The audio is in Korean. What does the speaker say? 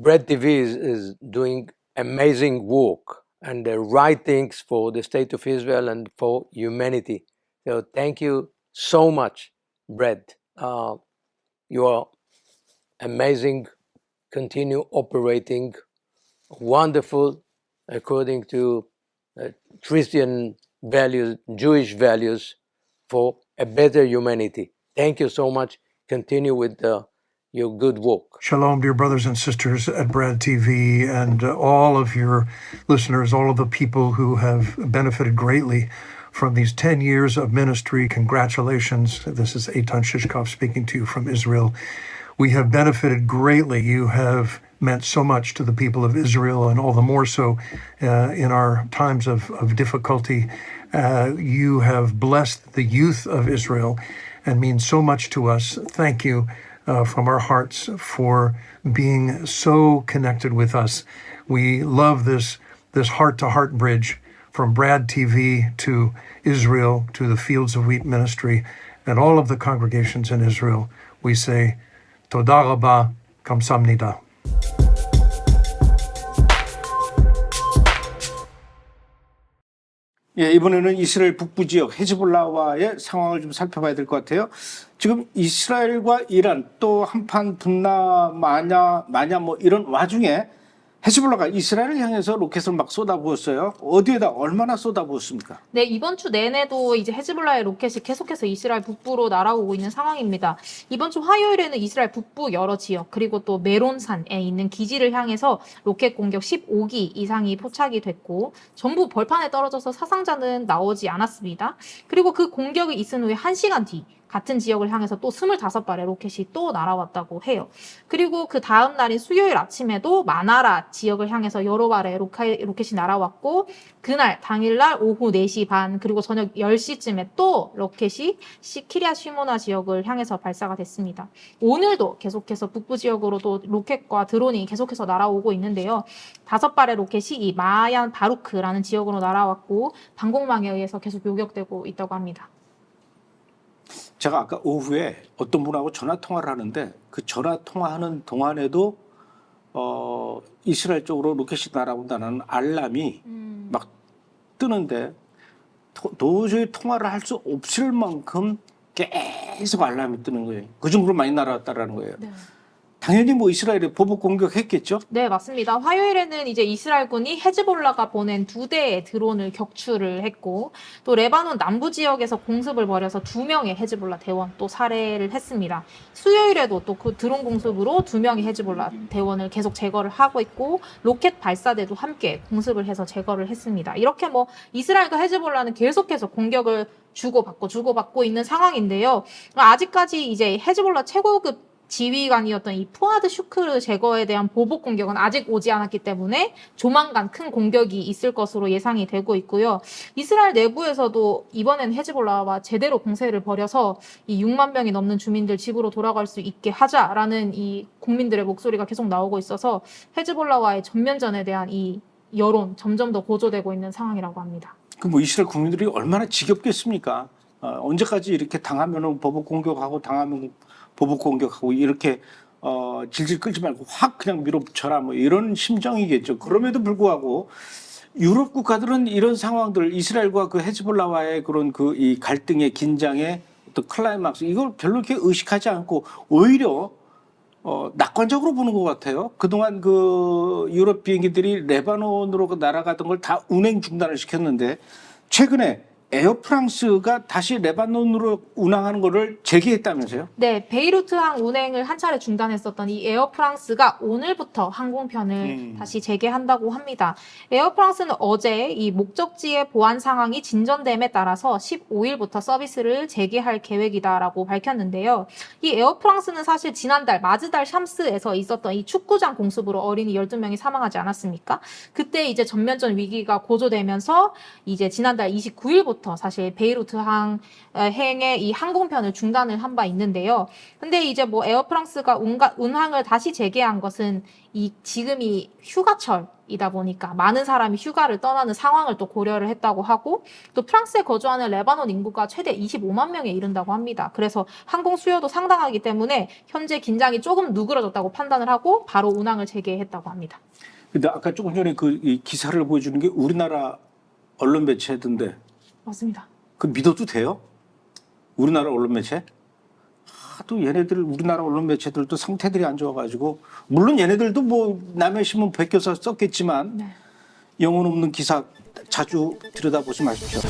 Bread TV is doing amazing work and the right things for the state of Israel and for humanity. So thank you so much, Bread. You are amazing. Continue operating. Wonderful, according to Christian values, Jewish values, for a better humanity. Thank you so much. Continue with your good work. Shalom, dear brothers and sisters at Brad TV and all of your listeners, all of the people who have benefited greatly from these 10 years of ministry. Congratulations. This is Eitan Shishkov speaking to you from Israel. We have benefited greatly. You have meant so much to the people of Israel, and all the more so in our times of difficulty. You have blessed the youth of Israel and mean so much to us. Thank you from our hearts for being so connected with us. We love this heart-to-heart bridge from Brad TV to Israel to the Fields of Wheat Ministry and all of the congregations in Israel. We say, Toda Rabba, Kamsamnida. 예, 이번에는 이스라엘 북부 지역 헤즈볼라와의 상황을 좀 살펴봐야 될 것 같아요. 지금 이스라엘과 이란 또 한판 마냐 뭐 이런 와중에 헤즈볼라가 이스라엘을 향해서 로켓을 막 쏟아부었어요. 어디에다 얼마나 쏟아부었습니까? 네, 이번 주 내내도 이제 헤즈볼라의 로켓이 계속해서 이스라엘 북부로 날아오고 있는 상황입니다. 이번 주 화요일에는 이스라엘 북부 여러 지역 그리고 또 메론산에 있는 기지를 향해서 로켓 공격 15기 이상이 포착이 됐고 전부 벌판에 떨어져서 사상자는 나오지 않았습니다. 그리고 그 공격이 있은 후에 1시간 뒤 같은 지역을 향해서 또 25발의 로켓이 또 날아왔다고 해요. 그리고 그 다음 날인 수요일 아침에도 마나라 지역을 향해서 여러 발의 로켓이 날아왔고 그날 당일날 오후 4시 반 그리고 저녁 10시쯤에 또 로켓이 키리앗 시모나 지역을 향해서 발사가 됐습니다. 오늘도 계속해서 북부 지역으로도 로켓과 드론이 계속해서 날아오고 있는데요. 5발의 로켓이 이 마얀 바루크라는 지역으로 날아왔고 방공망에 의해서 계속 요격되고 있다고 합니다. 제가 아까 오후에 어떤 분하고 전화 통화를 하는데 그 전화 통화하는 동안에도 이스라엘 쪽으로 로켓이 날아온다는 알람이 막 뜨는데 도저히 통화를 할 수 없을 만큼 계속 알람이 뜨는 거예요. 그 정도로 많이 날아왔다라는 거예요. 네. 당연히 뭐 이스라엘이 보복 공격했겠죠? 네, 맞습니다. 화요일에는 이제 이스라엘군이 헤즈볼라가 보낸 2대의 드론을 격추를 했고 또 레바논 남부 지역에서 공습을 벌여서 2명의 헤즈볼라 대원 또 살해를 했습니다. 수요일에도 또 그 드론 공습으로 2명의 헤즈볼라 대원을 계속 제거를 하고 있고 로켓 발사대도 함께 공습을 해서 제거를 했습니다. 이렇게 뭐 이스라엘과 헤즈볼라는 계속해서 공격을 주고받고 있는 상황인데요. 아직까지 이제 헤즈볼라 최고급 지휘관이었던 이 푸아드 슈크르 제거에 대한 보복 공격은 아직 오지 않았기 때문에 조만간 큰 공격이 있을 것으로 예상이 되고 있고요. 이스라엘 내부에서도 이번엔 헤즈볼라와 제대로 공세를 벌여서 이 6만 명이 넘는 주민들 집으로 돌아갈 수 있게 하자라는 이 국민들의 목소리가 계속 나오고 있어서 헤즈볼라와의 전면전에 대한 이 여론 점점 더 고조되고 있는 상황이라고 합니다. 그 뭐 이스라엘 국민들이 얼마나 지겹겠습니까? 언제까지 이렇게 당하면은 보복 공격하고 당하면 보복 공격하고 이렇게 질질 끌지 말고 확 그냥 밀어붙여라 뭐 이런 심정이겠죠. 그럼에도 불구하고 유럽 국가들은 이런 상황들 이스라엘과 그 헤즈볼라와의 그런 그 이 갈등의 긴장의 어떤 클라이막스 이걸 별로 이렇게 의식하지 않고 오히려 낙관적으로 보는 것 같아요. 그동안 그 유럽 비행기들이 레바논으로 날아가던 걸 다 운행 중단을 시켰는데 최근에 에어프랑스가 다시 레바논으로 운항하는 거를 재개했다면서요? 네, 베이루트항 운행을 한 차례 중단했었던 이 에어프랑스가 오늘부터 항공편을 다시 재개한다고 합니다. 에어프랑스는 어제 이 목적지의 보안 상황이 진전됨에 따라서 15일부터 서비스를 재개할 계획이다라고 밝혔는데요. 이 에어프랑스는 사실 지난달 마즈달 샴스에서 있었던 이 축구장 공습으로 어린이 12명이 사망하지 않았습니까? 그때 이제 전면전 위기가 고조되면서 이제 지난달 29일부터 사실 베이루트 항행의 이 항공편을 중단을 한 바 있는데요. 근데 이제 뭐 에어프랑스가 운항을 다시 재개한 것은 이 지금이 휴가철 이다 보니까 많은 사람이 휴가를 떠나는 상황을 또 고려를 했다고 하고 또 프랑스에 거주하는 레바논 인구가 최대 25만 명에 이른다고 합니다. 그래서 항공 수요도 상당하기 때문에 현재 긴장이 조금 누그러졌다고 판단을 하고 바로 운항을 재개했다고 합니다. 근데 아까 조금 전에 이 기사를 보여주는 게 우리나라 언론 매체던데 맞습니다. 그 믿어도 돼요? 우리나라 언론 매체? 또 얘네들 우리나라 언론 매체들도 상태들이 안 좋아가지고 물론 얘네들도 뭐 남의 신문 베껴서 썼겠지만 네. 영혼 없는 기사 자주 들여다보지 마십시오.